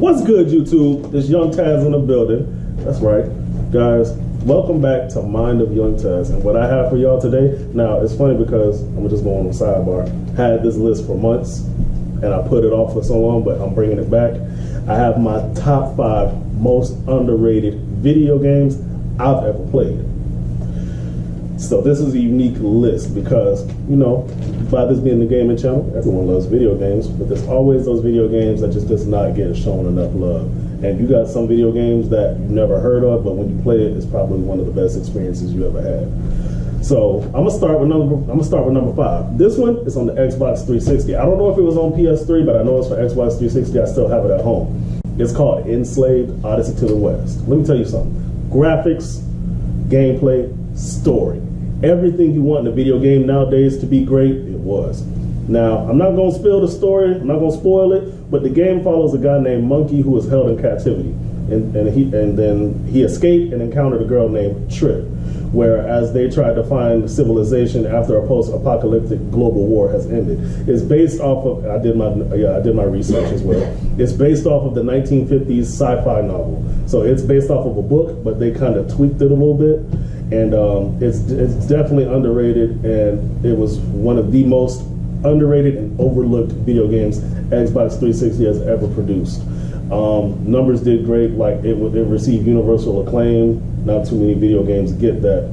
What's good, YouTube? This Young Taz in the building. That's right, guys. Welcome back to Mind of Young Taz. And what I have for y'all today, now it's funny because I'm just going on the sidebar. Had this list for months and I put it off for so long, but I'm bringing it back. I have my top 5 most underrated video games I've ever played. So this is a unique list because, you know, by this being the gaming channel, everyone loves video games, but there's always those video games that just does not get shown enough love. And you got some video games that you never heard of, but when you play it, it's probably one of the best experiences you ever had. So I'm gonna start with number 5. This one is on the Xbox 360. I don't know if it was on PS3, but I know it's for Xbox 360. I still have it at home. It's called Enslaved Odssey to the West. Let me tell you something. Graphics, gameplay, story. Everything you want in a video game nowadays to be great, it was. Now, I'm not going to spill the story, I'm not going to spoil it, but the game follows a guy named Monkey who was held in captivity. And then he escaped and encountered a girl named Trip, where as they tried to find civilization after a post-apocalyptic global war has ended. It's based off of, I did my research as well. It's based off of the 1950s sci-fi novel. So it's based off of a book, but they kind of tweaked it a little bit. And it's definitely underrated, and it was one of the most underrated and overlooked video games Xbox 360 has ever produced. Numbers did great, like it received universal acclaim. Not too many video games get that.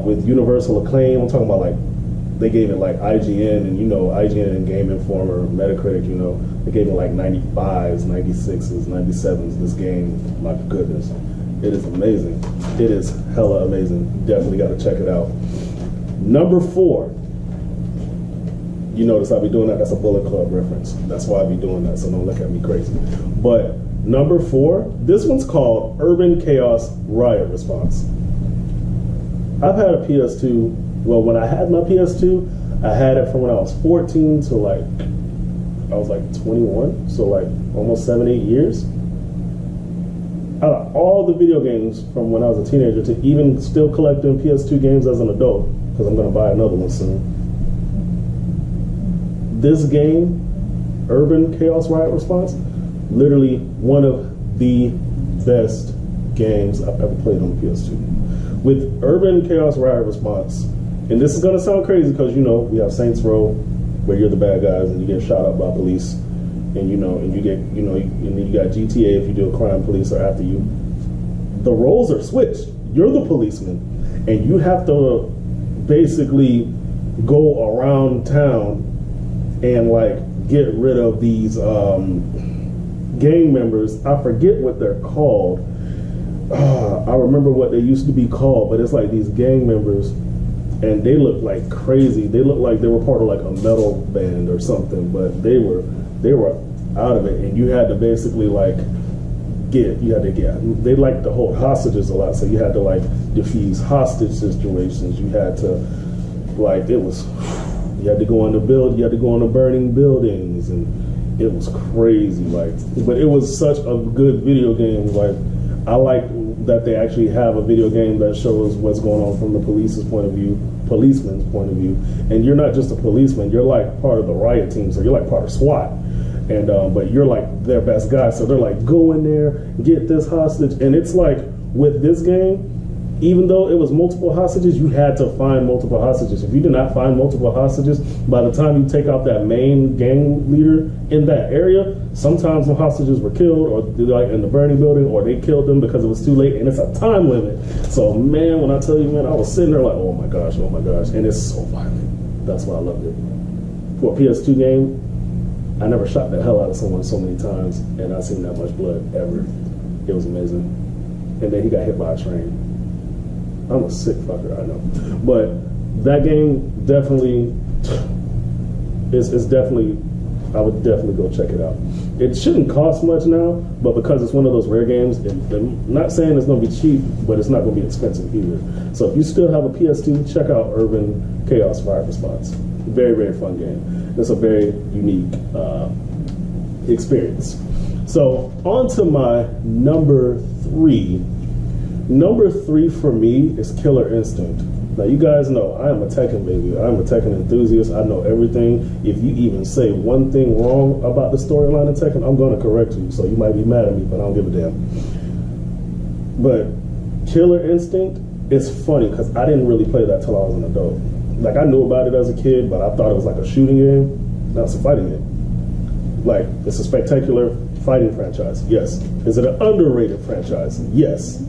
With universal acclaim, I'm talking about like they gave it like IGN, and you know IGN and Game Informer, Metacritic, you know, they gave it like 95s, 96s, 97s. This game, my goodness. It is amazing. It is hella amazing. Definitely got to check it out. Number 4. You notice I be doing that. That's a Bullet Club reference. That's why I be doing that, so don't look at me crazy. But number 4, this one's called Urban Chaos Riot Response. I've had a PS2. Well, when I had my PS2, I had it from when I was 14 to like, I was like 21. So like almost 7-8 years. Out of all the video games from when I was a teenager to even still collecting PS2 games as an adult, because I'm going to buy another one soon. This game, Urban Chaos Riot Response, literally one of the best games I've ever played on the PS2. With Urban Chaos Riot Response, and this is going to sound crazy because, you know, we have Saints Row, where you're the bad guys and you get shot up by police. And you know, and you get, you know, and then you got GTA if you do a crime, police are after you. The roles are switched. You're the policeman, and you have to basically go around town and like get rid of these gang members. I forget what they're called. I remember what they used to be called, but it's like these gang members, and they look like crazy. They look like they were part of like a metal band or something, but they were out of it, and you had to basically like they like to hold hostages a lot, so you had to like defuse hostage situations. You had to like, you had to go on the burning buildings, and it was crazy, like, but it was such a good video game. Like, I like that they actually have a video game that shows what's going on from the policeman's point of view, and you're not just a policeman, you're like part of the riot team, so you're like part of SWAT. And but you're like their best guy, so they're like, go in there, get this hostage. And it's like with this game, even though it was multiple hostages, you had to find multiple hostages. If you did not find multiple hostages, by the time you take out that main gang leader in that area, sometimes the hostages were killed, or they're like in the burning building, or they killed them because it was too late, and it's a time limit. So man, when I tell you, man, I was sitting there like, oh my gosh, and it's so violent. That's why I loved it. For a PS2 game, I never shot the hell out of someone so many times, and I've seen that much blood ever. It was amazing. And then he got hit by a train. I'm a sick fucker, I know. But that game definitely is definitely, I would definitely go check it out. It shouldn't cost much now, but because it's one of those rare games, I'm not saying it's going to be cheap, but it's not going to be expensive either. So if you still have a PS2, check out Urban Chaos Riot Response. Very, very fun game. It's a very unique experience. So on to my number 3. Number 3 for me is Killer Instinct. Now, you guys know I am a Tekken baby. I'm a Tekken enthusiast. I know everything. If you even say one thing wrong about the storyline of Tekken, I'm going to correct you. So you might be mad at me, but I don't give a damn. But Killer Instinct is funny because I didn't really play that till I was an adult. Like, I knew about it as a kid, but I thought it was like a shooting game. Now it's a fighting game. Like, it's a spectacular fighting franchise. Yes. Is it an underrated franchise? Yes.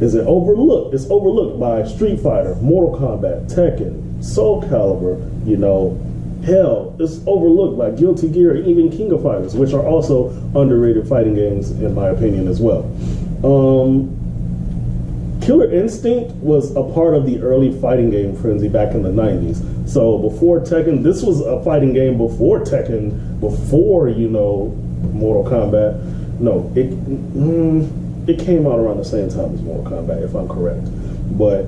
Is it overlooked? It's overlooked by Street Fighter, Mortal Kombat, Tekken, Soul Calibur, you know, hell, it's overlooked by Guilty Gear, even King of Fighters, which are also underrated fighting games in my opinion as well. Killer Instinct was a part of the early fighting game frenzy back in the 90s. So before Tekken, this was a fighting game before Tekken, before, you know, Mortal Kombat. No, it came out around the same time as Mortal Kombat, if I'm correct. But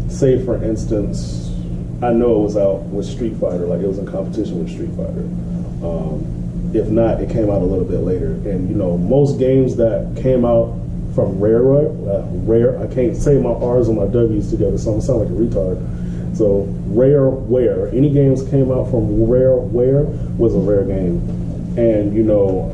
say, for instance, I know it was out with Street Fighter, like it was in competition with Street Fighter. If not, it came out a little bit later. And, you know, most games that came out from Rare, I can't say my R's and my W's together, so I'm sound like a retard. So Rareware, any games came out from Rareware was a Rare game. And, you know,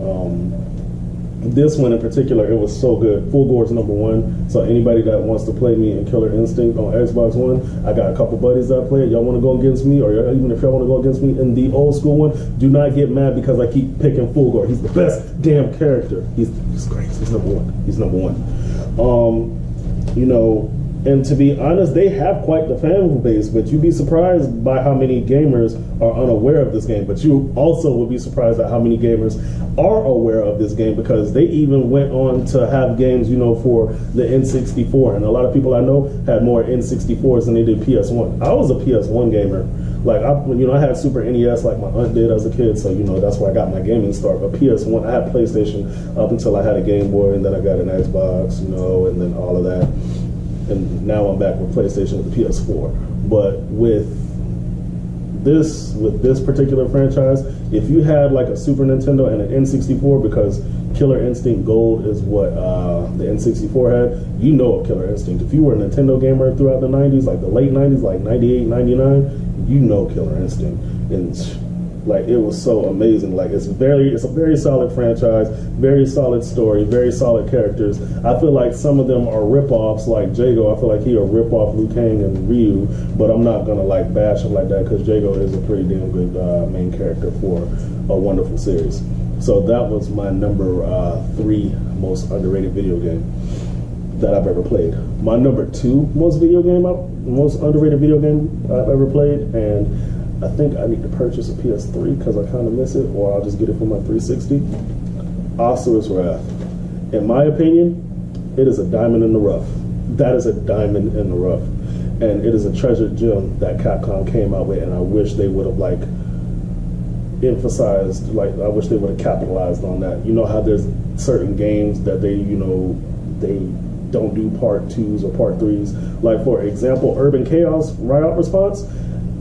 this one in particular, it was so good. Full Gore's #1. So anybody that wants to play me in Killer Instinct on Xbox One, I got a couple buddies that play it. Y'all want to go against me, or even if y'all want to go against me in the old school one, do not get mad because I keep picking Full Gore. He's the best damn character. He's great. He's #1. He's #1. You know, and to be honest, they have quite the fan base, but you'd be surprised by how many gamers are unaware of this game. But you also would be surprised at how many gamers are aware of this game, because they even went on to have games, you know, for the N64. And a lot of people I know had more N64s than they did PS1. I was a PS1 gamer. Like, I had Super NES like my aunt did as a kid, so, you know, that's where I got my gaming start. But PS1, I had PlayStation up until I had a Game Boy, and then I got an Xbox, you know, and then all of that. And now I'm back with PlayStation with the PS4. But with this particular franchise, if you had like a Super Nintendo and an N64, because Killer Instinct Gold is what the N64 had, you know of Killer Instinct. If you were a Nintendo gamer throughout the 90s, like the late 90s, like 98, 99, you know Killer Instinct. And like, it was so amazing. Like, it's a very solid franchise, very solid story, very solid characters. I feel like some of them are rip-offs, like Jago. I feel like he a rip-off Liu Kang and Ryu, but I'm not gonna like bash him like that, because Jago is a pretty damn good main character for a wonderful series. So that was my number 3 most underrated video game that I've ever played. My number 2 most underrated video game I've ever played, and I think I need to purchase a PS3 because I kind of miss it, or I'll just get it for my 360. Asura's Wrath. In my opinion, it is a diamond in the rough. That is a diamond in the rough. And it is a treasured gem that Capcom came out with, and I wish they would have, like, emphasized, like, I wish they would have capitalized on that. You know how there's certain games that they, you know, they don't do part 2s or part 3s. Like, for example, Urban Chaos Riot Response.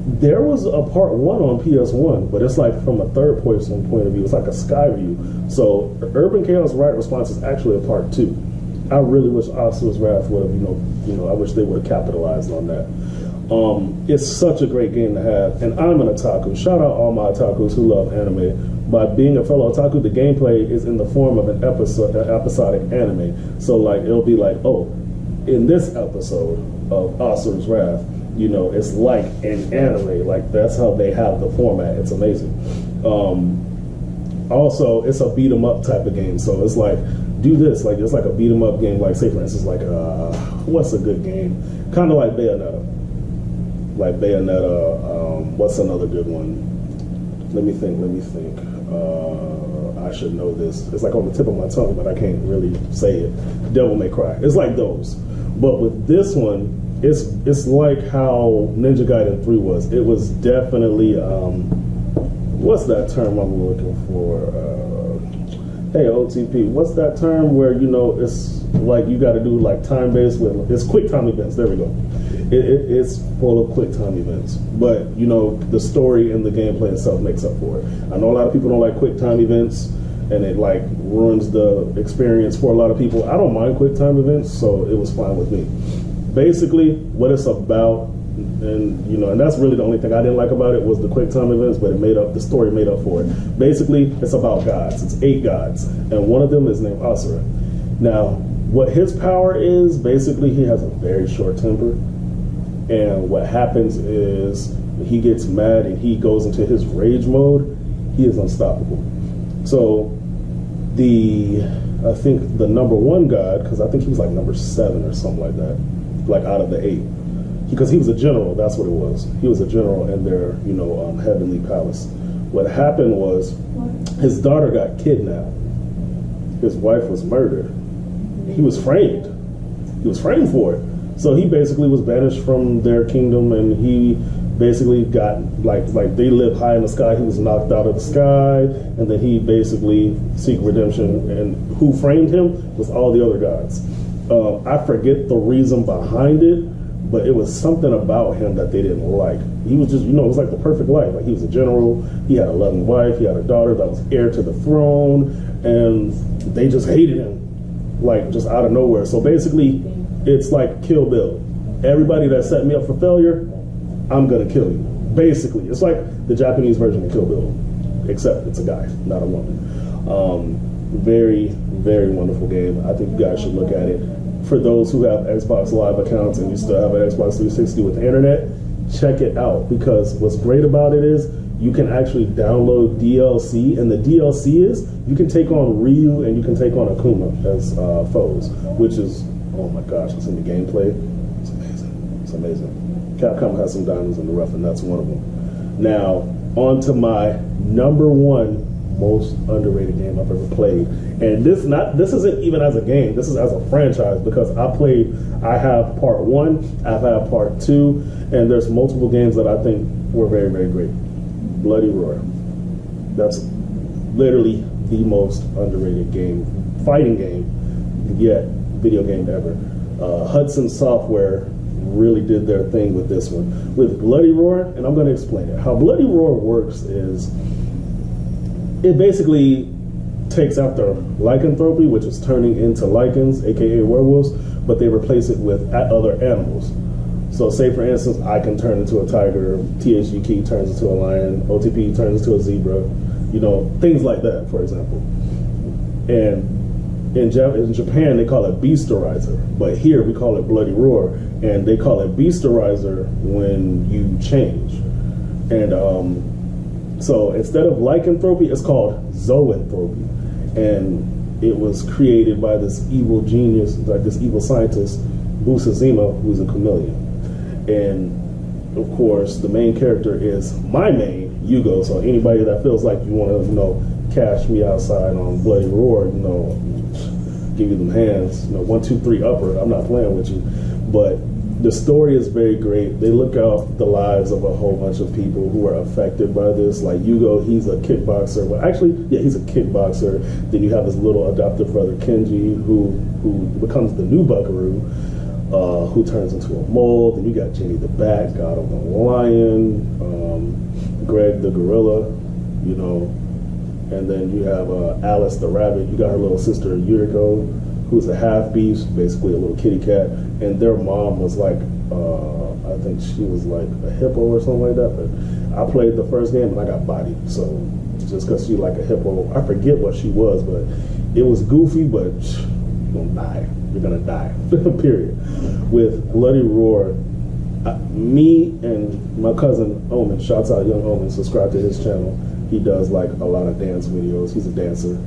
There was a part 1 on PS1, but it's like from a third person point of view. It's like a sky view. So Urban Chaos Riot Response is actually a part 2. I really wish Asura's Wrath would have, you know, I wish they would have capitalized on that. It's such a great game to have, and I'm an otaku. Shout out all my otakus who love anime. By being a fellow otaku, the gameplay is in the form of an episodic anime. So like, it'll be like, oh, in this episode of Asura's Wrath, you know, it's like an anime. Like, that's how they have the format. It's amazing. Also, it's a beat 'em up type of game. So it's like, do this. Like, it's like a beat 'em up game. Like, say for instance, like what's a good game? Kind of like Bayonetta. Like Bayonetta. What's another good one? Let me think. I should know this. It's like on the tip of my tongue, but I can't really say it. Devil May Cry. It's like those. But with this one, it's like how Ninja Gaiden 3 was. It was definitely what's that term I'm looking for? Hey OTP, what's that term where, you know, it's like you got to do like time-based with, it's quick time events. There we go. It's full of quick time events, but you know, the story and the gameplay itself makes up for it. I know a lot of people don't like quick time events, and it like ruins the experience for a lot of people. I don't mind quick time events, so it was fine with me. basically what it's about, and and that's really the only thing I didn't like about it was the quick time events, but the story made up for it. Basically, it's about gods. It's 8 gods, and one of them is named Asura. Now, what his power is, basically, he has a very short temper, and what happens is when he gets mad and he goes into his rage mode, he is unstoppable. So I think the number 1 god, because I think he was like number 7 or something like that, like out of the 8, because he was a general. That's what it was. He was a general in their heavenly palace. What happened was his daughter got kidnapped. His wife was murdered. He was framed. He was framed for it. So he basically was banished from their kingdom, and he basically got like they live high in the sky. He was knocked out of the sky, and then he basically seek redemption. And who framed him was all the other gods. I forget the reason behind it, but it was something about him that they didn't like. He was just, it was like the perfect life. Like, he was a general, he had a loving wife, he had a daughter that was heir to the throne, and they just hated him, like, just out of nowhere. So basically, it's like Kill Bill. Everybody that set me up for failure, I'm gonna kill you. Basically, it's like the Japanese version of Kill Bill, except it's a guy, not a woman. Very, very wonderful game. I think you guys should look at it. For those who have Xbox Live accounts and you still have an Xbox 360 with the internet, check it out, because what's great about it is you can actually download DLC, and the DLC is you can take on Ryu and you can take on Akuma as foes, which is, oh my gosh, it's in the gameplay. It's amazing. It's amazing. Capcom has some diamonds in the rough, and that's one of them. Now, on to my number 1 most underrated game I've ever played. And this isn't even as a game, this is as a franchise, because I have part 1, I've had part 2, and there's multiple games that I think were very, very great. Bloody Roar. That's literally the most underrated fighting game, yet video game ever. Hudson Software really did their thing with this one. With Bloody Roar, and I'm going to explain it. How Bloody Roar works is it basically takes after lycanthropy, which is turning into lycans, aka werewolves, but they replace it with other animals. So say, for instance, I can turn into a tiger, THG Key turns into a lion, OTP turns into a zebra, things like that, for example. And in Japan, they call it Beasterizer, but here we call it Bloody Roar, and they call it Beasterizer when you change. And so instead of lycanthropy, it's called zoanthropy. And it was created by this evil genius, like this evil scientist, Busazima, who's a chameleon. And of course, the main character is my main, Yugo. So anybody that feels like you want to, cash me outside on Bloody Roar, give you them hands, 1, 2, 3 upper. I'm not playing with you. But the story is very great. They look out the lives of a whole bunch of people who are affected by this. Like Yugo, he's a kickboxer. Well, actually, yeah, he's a kickboxer. Then you have his little adoptive brother, Kenji, who becomes the new Buckaroo, who turns into a mole. Then you got Jenny the Bat, God of the Lion, Greg the Gorilla, and then you have Alice the Rabbit. You got her little sister, Yuriko, who's a half beast, basically a little kitty cat, and their mom was like, I think she was like a hippo or something like that. But I played the first game and I got bodied. So just because she like a hippo, I forget what she was, but it was goofy. But you're gonna die. You're gonna die. Period. With Bloody Roar, me and my cousin Omen, shouts out Young Omen, subscribe to his channel. He does like a lot of dance videos. He's a dancer.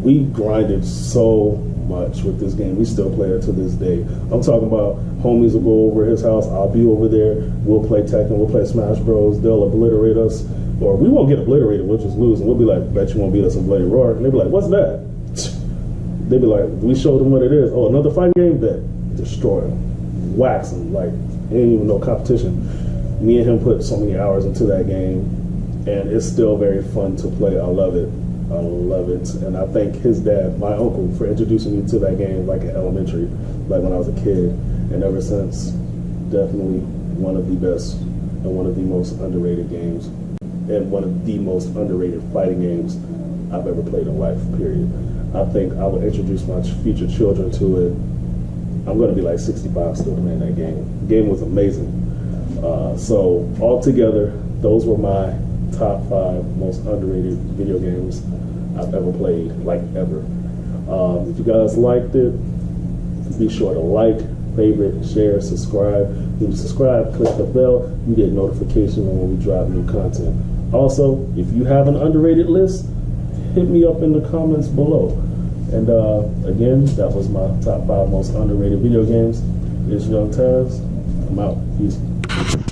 We grinded so much with this game. We still play it to this day. I'm talking about homies will go over his house. I'll be over there. We'll play Tekken. We'll play Smash Bros. They'll obliterate us. Or we won't get obliterated. We'll just lose. And we'll be like, bet you won't beat us in Bloody Roar. And they'll be like, what's that? They'll be like, we showed them what it is. Oh, another fighting game? Bet. Destroy them. Wax them. Like, ain't even no competition. Me and him put so many hours into that game. And it's still very fun to play. I love it. I love it, and I thank his dad, my uncle, for introducing me to that game like in elementary, like when I was a kid, and ever since, definitely one of the best and one of the most underrated games, and one of the most underrated fighting games I've ever played in life, period. I think I will introduce my future children to it I'm going to be like 65 still playing that game. The game was amazing. So altogether, those were my top 5 most underrated video games I've ever played, like ever. If you guys liked it, be sure to like, favorite, share, subscribe. When you subscribe, click the bell. You get notification when we drop new content. Also, if you have an underrated list, hit me up in the comments below. And again, that was my top 5 most underrated video games. It's Young Taz. I'm out. Peace.